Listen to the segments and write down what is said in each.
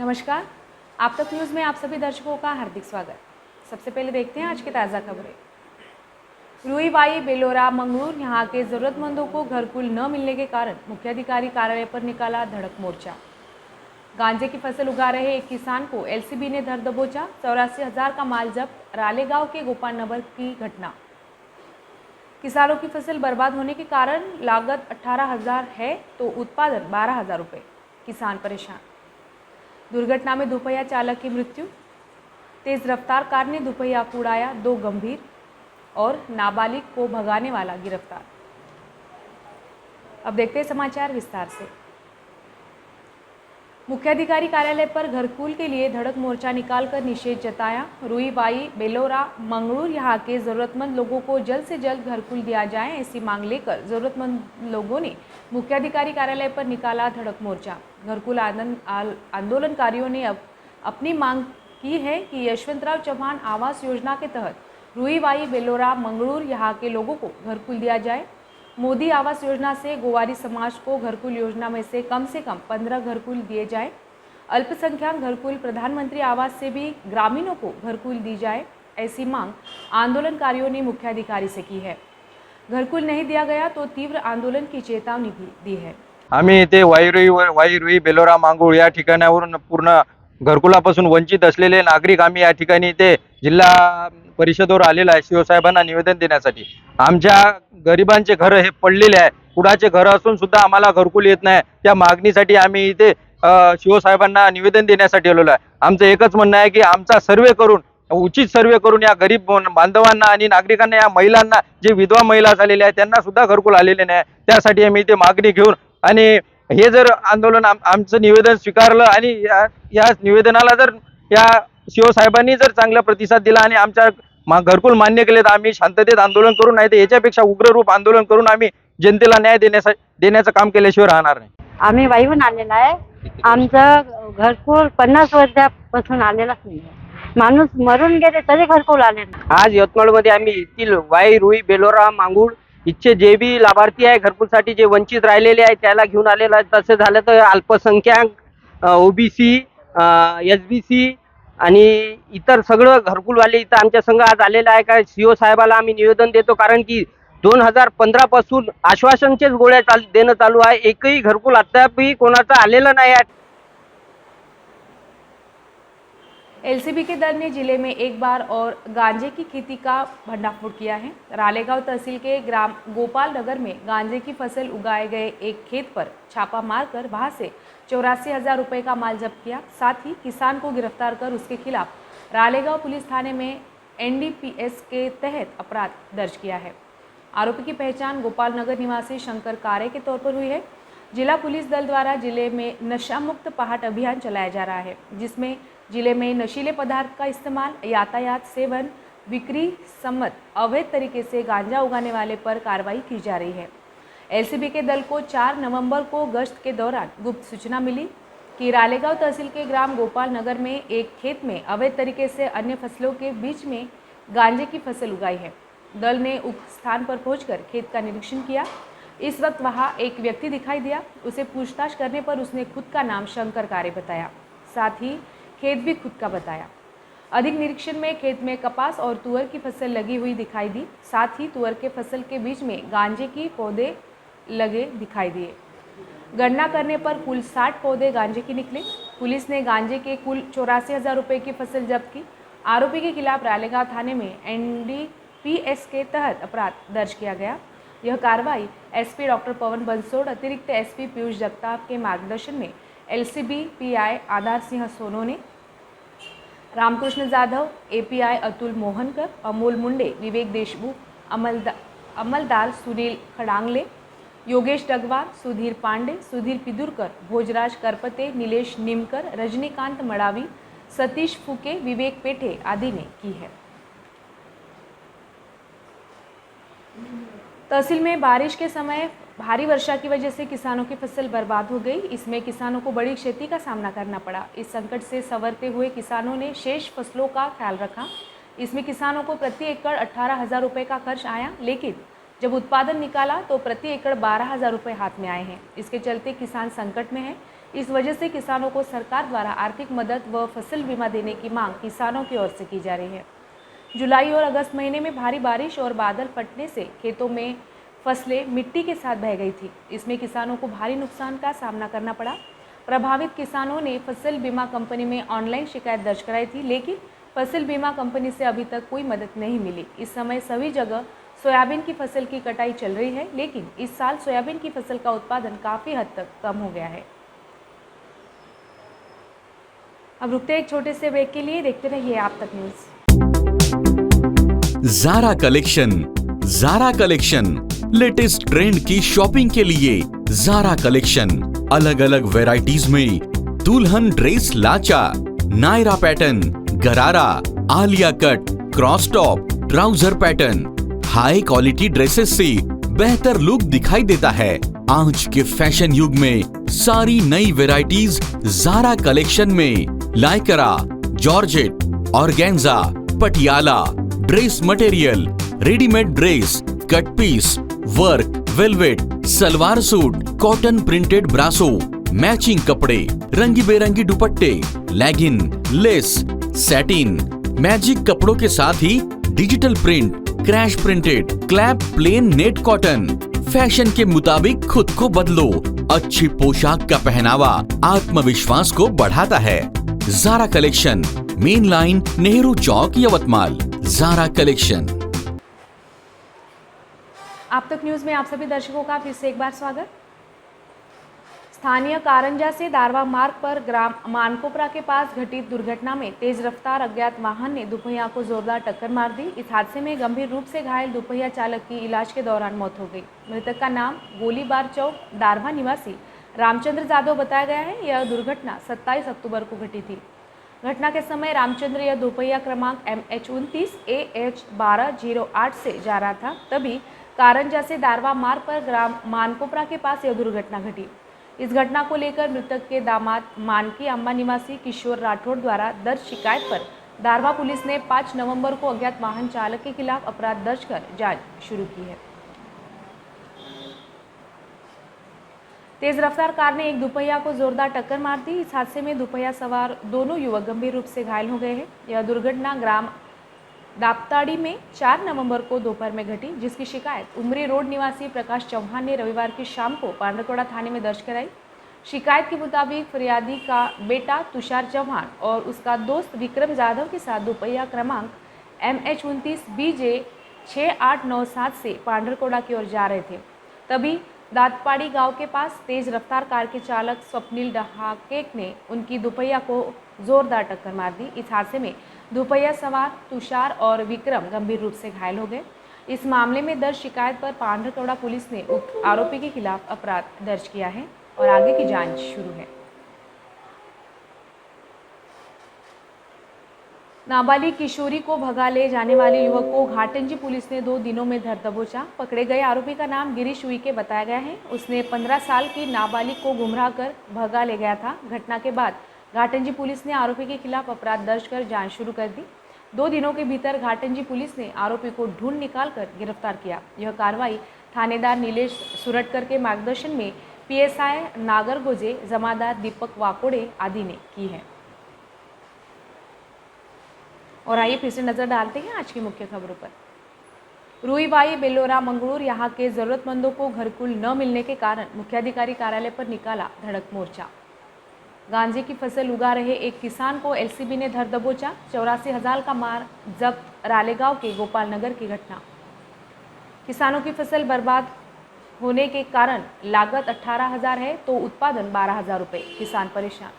नमस्कार। आप तक न्यूज़ में आप सभी दर्शकों का हार्दिक स्वागत। सबसे पहले देखते हैं आज की ताज़ा खबरें। रुईबाई बेलोरा मंगरूर यहाँ के ज़रूरतमंदों को घरकुल न मिलने के कारण मुख्याधिकारी कार्यालय पर निकाला धड़क मोर्चा। गांजे की फसल उगा रहे एक किसान को एलसीबी ने धर दबोचा। 84,000 का माल जब्त। रालेगांव के गोपाल नगर की घटना। किसानों की फसल बर्बाद होने के कारण लागत 18,000 है तो उत्पादन 12,000 रुपये। किसान परेशान। दुर्घटना में दोपहिया चालक की मृत्यु। तेज रफ्तार कार ने दोपहिया को उड़ाया, 2 गंभीर और नाबालिग को भगाने वाला गिरफ्तार। अब देखते हैं समाचार विस्तार से। मुख्याधिकारी कार्यालय पर घरकुल के लिए धड़क मोर्चा निकालकर निषेध जताया। रुईबाई बेलोरा मंगरूर यहाँ के ज़रूरतमंद लोगों को जल्द से जल्द घरकुल दिया जाए, ऐसी मांग लेकर ज़रूरतमंद लोगों ने मुख्याधिकारी कार्यालय पर निकाला धड़क मोर्चा। घरकुल आंदोलनकारियों ने अब अपनी मांग की है कि यशवंतराव चौहान आवास योजना के तहत रुईबाई बेलोरा मंगरूर यहाँ के लोगों को घरकुल दिया जाए। मोदी आवास योजना से गोवारी समाज को घरकुल योजना में से कम 15 घरकुल दिए जाए। अल्पसंख्यक घरकुल प्रधानमंत्री आवास से भी ग्रामीणों को घरकुल दी जाए, ऐसी मांग आंदोलनकारियों ने मुख्याधिकारी से की है। घरकुल नहीं दिया गया तो तीव्र आंदोलन की चेतावनी भी दी है। आम्ही इथे वाईरुई बेलोरा मांगूळ या ठिकाणावरून पूर्ण घरकुलापासून वंचित असलेले नागरिक आम्ही या ठिकाणी ते जिल्हा परिषदेवर आलेला आहे शिवसाहेबांना निवेदन देण्यासाठी। आमच्या गरिबांचे घर हे पडलेले आहे, कुडाचे घर असून सुद्धा आम्हाला घरकुल येत नाही। त्या मागणीसाठी आम्ही इथे शिवसाहेबांना निवेदन देण्यासाठी आलेलो आहे। आमचं एकच म्हणणं आहे की आमचा सर्वे करून उचित सर्वे करून या गरीब बांधवांना आणि नागरिकांना, या महिलांना, जे विधवा महिला झालेल्या आहेत त्यांना सुद्धा घरकुल आलेले नाही, त्यासाठी आम्ही इथे मागणी घेऊन आणि हे जर आंदोलन आमचं निवेदन स्वीकारलं आणि या निवेदनाला जर या शिवसाहेबांनी जर चांगला प्रतिसाद दिला आणि आमच्या घरकुल मान्य केले तर आम्ही शांततेत आंदोलन करू, नाही तर याच्यापेक्षा उग्र रूप आंदोलन करून आम्ही जनतेला न्याय देण्याचं काम केल्याशिवाय राहणार नाही। आम्ही वाईहून आलेला आहे। आमचं घरकुल 50 वर्षापासून आलेलाच नाही। माणूस मरून गेले तरी घरकुल आले नाही। आज यवतमाळमध्ये आम्ही येथील वाई रुई बेलोरा मांगूळ इथचे जे बी लाभार्थी आहे घरकुलसाठी जे वंचित राहिलेले आहे त्याला घेऊन आलेला आहे। तसे झालं तर अल्पसंख्याक, ओबीसी, एसबीसी आणि इतर सगळं घरकुलवाले इथं आमच्या संघ आज आलेला आहे। काय सीओ साहेबाला आम्ही निवेदन देतो, कारण की 2015 पासून आश्वासनचेच गोळ्या देणं चालू आहे, एकही घरकुल अद्यापही कोणाचं आलेलं नाही आहे। एलसीबी के दल ने जिले में एक बार और गांजे की खेती का भंडाफोड़ किया है। रालेगांव तहसील के ग्राम गोपाल नगर में गांजे की फसल उगाए गए एक खेत पर छापा मारकर वहां से 84,000 रुपये का माल जब्त किया। साथ ही किसान को गिरफ्तार कर उसके खिलाफ रालेगांव पुलिस थाने में एनडीपीएस के तहत अपराध दर्ज किया है। आरोपी की पहचान गोपाल नगर निवासी शंकर कारे के तौर पर हुई है। जिला पुलिस दल द्वारा जिले में नशा मुक्त पहाड़ अभियान चलाया जा रहा है, जिसमें जिले में नशीले पदार्थ का इस्तेमाल, यातायात, सेवन, बिक्री सम्मत अवैध तरीके से गांजा उगाने वाले पर कार्रवाई की जा रही है। एलसीबी के दल को 4 नवंबर को गश्त के दौरान गुप्त सूचना मिली कि रालेगांव तहसील के ग्राम गोपाल नगर में एक खेत में अवैध तरीके से अन्य फसलों के बीच में गांजे की फसल उगाई है। दल ने उक्त स्थान पर पहुंचकर खेत का निरीक्षण किया। इस वक्त वहां एक व्यक्ति दिखाई दिया। उसे पूछताछ करने पर उसने खुद का नाम शंकर कारे बताया, साथ ही खेत भी खुद का बताया। अधिक निरीक्षण में खेत में कपास और तुअर की फसल लगी हुई दिखाई दी। साथ ही तुअर के फसल के बीच में गांजे की पौधे लगे दिखाई दिए। गणना करने पर कुल 60 पौधे गांजे के निकले। पुलिस ने गांजे के कुल 84,000 रुपये की फसल जब्त की। आरोपी के खिलाफ रालेगांव थाने में एनडीपीएस के तहत अपराध दर्ज किया गया। यह कार्रवाई एसपी डॉक्टर पवन बंसोड़, अतिरिक्त एसपी पीयूष जगताप के मार्गदर्शन में एलसीबी पीआई आधार सिंह सोनोने, रामकृष्ण जाधव, एपीआई अतुल मोहनकर, अमोल मुंडे, विवेक देशमुख, अमलदार सुनील खड़ांगले, योगेश डगवार, सुधीर पांडे, सुधीर पिदुरकर, भोजराज करपते, नीलेश निमकर, रजनीकांत मड़ावी, सतीश फूके, विवेक पेठे आदि ने की है। तहसील में बारिश के समय भारी वर्षा की वजह से किसानों की फसल बर्बाद हो गई। इसमें किसानों को बड़ी क्षति का सामना करना पड़ा। इस संकट से संवरते हुए किसानों ने शेष फसलों का ख्याल रखा। इसमें किसानों को प्रति एकड़ 18,000 रुपये का खर्च आया, लेकिन जब उत्पादन निकाला तो प्रति एकड़ 12,000 रुपये हाथ में आए हैं। इसके चलते किसान संकट में है। इस वजह से किसानों को सरकार द्वारा आर्थिक मदद व फसल बीमा देने की मांग किसानों की ओर से की जा रही है। जुलाई और अगस्त महीने में भारी बारिश और बादल फटने से खेतों में फसलें मिट्टी के साथ बह गई थी। इसमें किसानों को भारी नुकसान का सामना करना पड़ा। प्रभावित किसानों ने फसल बीमा कंपनी में ऑनलाइन शिकायत दर्ज कराई थी, लेकिन फसल बीमा कंपनी से अभी तक कोई मदद नहीं मिली। इस समय सभी जगह सोयाबीन की फसल की कटाई चल रही है, लेकिन इस साल सोयाबीन की फसल का उत्पादन काफ़ी हद तक कम हो गया है। अब रुकते हैं एक छोटे से ब्रेक के लिए, देखते रहिए आप तक news. Zara collection latest trend की शॉपिंग के लिए ज़ारा कलेक्शन अलग अलग वैरायटीज में दुल्हन ड्रेस लाचा, नायरा पैटर्न, गरारा, Alia cut, cross top, trouser pattern, high quality dresses से बेहतर लुक दिखाई देता है। आज के फैशन युग में सारी नई वैरायटीज ज़ारा कलेक्शन में Lycra, georgette, organza, Patiala, dress material, readymade dress, cut piece, work, velvet, salwar suit, cotton printed brasso, matching कपड़े, रंगी बेरंगी दुपट्टे, लेगिन, लेस, सैटिन, मैजिक कपड़ों के साथ ही digital print, crash printed, clap plain net cotton. Fashion के मुताबिक खुद को बदलो। अच्छी पोशाक का पहनावा आत्मविश्वास को बढ़ाता है। Zara collection, main line, Nehru Chowk, Yavatmal. Zara collection. आप तक न्यूज़ में आप सभी दर्शकों का फिर से एक बार स्वागत। स्थानीय कारंजा से दारवा मार्ग पर ग्राम मानकोपरा के पास घटित दुर्घटना में तेज रफ्तार अज्ञात वाहन ने दुपहिया को जोरदार टक्कर मार दी। इस हादसे में गंभीर रूप से घायल दुपहिया चालक की इलाज के दौरान मौत हो गई। मृतक का नाम गोलीबार चौक दारवा निवासी रामचंद्र जादव बताया गया है। यह दुर्घटना 27 अक्टूबर को घटी थी। घटना के समय रामचंद्र यह दोपहिया क्रमांक MH29 AH 1208 से जा रहा था। तभी कारंजा से दारवा मार्ग पर ग्राम मानकोपरा के पास यह दुर्घटना घटी। इस घटना को लेकर मृतक के दामाद मानकी अम्बा निवासी किशोर राठौड़ द्वारा दर्ज शिकायत पर दारवा पुलिस ने 5 नवंबर को अज्ञात वाहन चालक के खिलाफ अपराध दर्ज कर जांच शुरू की है। तेज रफ्तार कार ने एक दुपहिया को जोरदार टक्कर मार दी। इस हादसे में दुपहिया सवार दोनों युवक गंभीर रूप से घायल हो गए हैं। यह दुर्घटना ग्राम दापताड़ी में 4 नवंबर को दोपहर में घटी, जिसकी शिकायत उमरी रोड निवासी प्रकाश चौहान ने रविवार की शाम को पांडरकोड़ा थाने में दर्ज कराई। शिकायत के मुताबिक फरियादी का बेटा तुषार चौहान और उसका दोस्त विक्रम जाधव के साथ दोपहिया क्रमांक MH29 BJ 6897 से पांडरकोड़ा की ओर जा रहे थे। तभी दातपाड़ी गांव के पास तेज रफ्तार कार के चालक स्वप्निल डहाके ने उनकी दोपहिया को जोरदार टक्कर मार दी। इस हादसे में दोपहिया सवार तुषार और विक्रम गंभीर रूप से घायल हो गए। इस मामले में दर्ज शिकायत पर पांडरकोड़ा पुलिस ने उक्त आरोपी के खिलाफ अपराध दर्ज किया है और आगे की जांच शुरू है। नाबालिग किशोरी को भगा ले जाने वाले युवक को घाटंजी पुलिस ने 2 दिनों में धर दबोचा। पकड़े गए आरोपी का नाम गिरीश उइके बताया गया है। उसने 15 साल की नाबालिग को गुमराह कर भगा ले गया था। घटना के बाद घाटंजी पुलिस ने आरोपी के खिलाफ अपराध दर्ज कर जांच शुरू कर दी। 2 दिनों के भीतर घाटंजी पुलिस ने आरोपी को ढूंढ निकाल कर गिरफ्तार किया। यह कार्रवाई थानेदार नीलेश सुरटकर के मार्गदर्शन में PSI नागरगोजे, जमादार दीपक वाकोड़े आदि ने की है। और आइए फिर से नजर डालते हैं आज की मुख्य खबरों पर। रुईबाई बेलोरा मंगरूर यहाँ के जरूरतमंदों को घरकुल न मिलने के कारण मुख्याधिकारी कार्यालय पर निकाला धड़क मोर्चा। गांजे की फसल उगा रहे एक किसान को LCB ने धर दबोचा। 84,000 का माल जब्त। रालेगांव के गोपाल नगर की घटना। किसानों की फसल बर्बाद होने के कारण लागत 18,000 है तो उत्पादन 12,000 रुपये। किसान परेशान।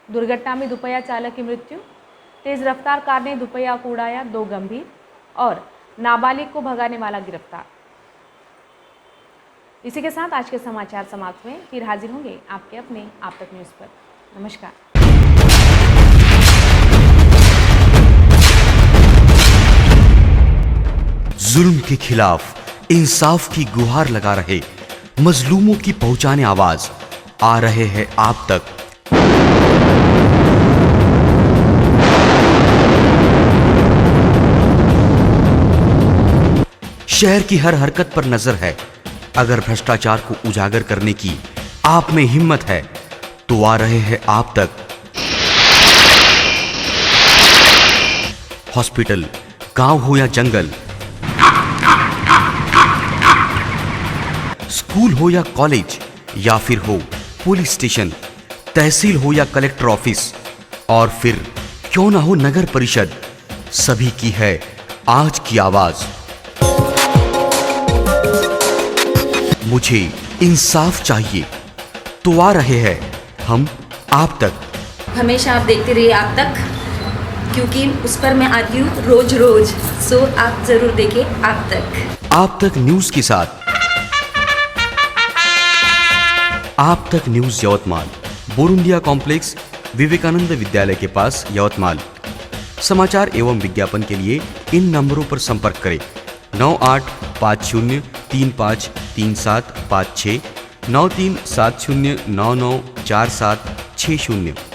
दुर्घटना में दुपहिया चालक की मृत्यु। तेज रफ्तार कार ने दुपहिया को उड़ाया, 2 गंभीर। और नाबालिग को भगाने वाला गिरफ्तार। इसी के साथ आज के समाचार समाप्त हुए। फिर हाजिर होंगे आपके अपने आप तक न्यूज़ पर। नमस्कार। जुल्म के खिलाफ इंसाफ की गुहार लगा रहे मजलूमों की पहुंचाने आवाज आ रहे हैं आप तक। शहर की हर हरकत पर नजर है। अगर भ्रष्टाचार को उजागर करने की आप में हिम्मत है तो आ रहे हैं आप तक हॉस्पिटल, गांव हो या जंगल, स्कूल हो या कॉलेज, या फिर हो पुलिस स्टेशन, तहसील हो या कलेक्टर ऑफिस, और फिर क्यों ना हो नगर परिषद, सभी की है आज की आवाज। मुझे इंसाफ चाहिए, तो आ रहे हैं हम आप तक। हमेशा आप देखते रहिए आप तक, क्योंकि उस पर मैं आती हूँ रोज रोज। सो आप जरूर देखें आप तक। आप तक न्यूज के साथ आप तक न्यूज यवतमाल, बोरुंडिया कॉम्प्लेक्स, विवेकानंद विद्यालय के पास यवतमाल। समाचार एवं विज्ञापन के लिए इन नंबरों पर संपर्क करें 9850353756, 9370994760।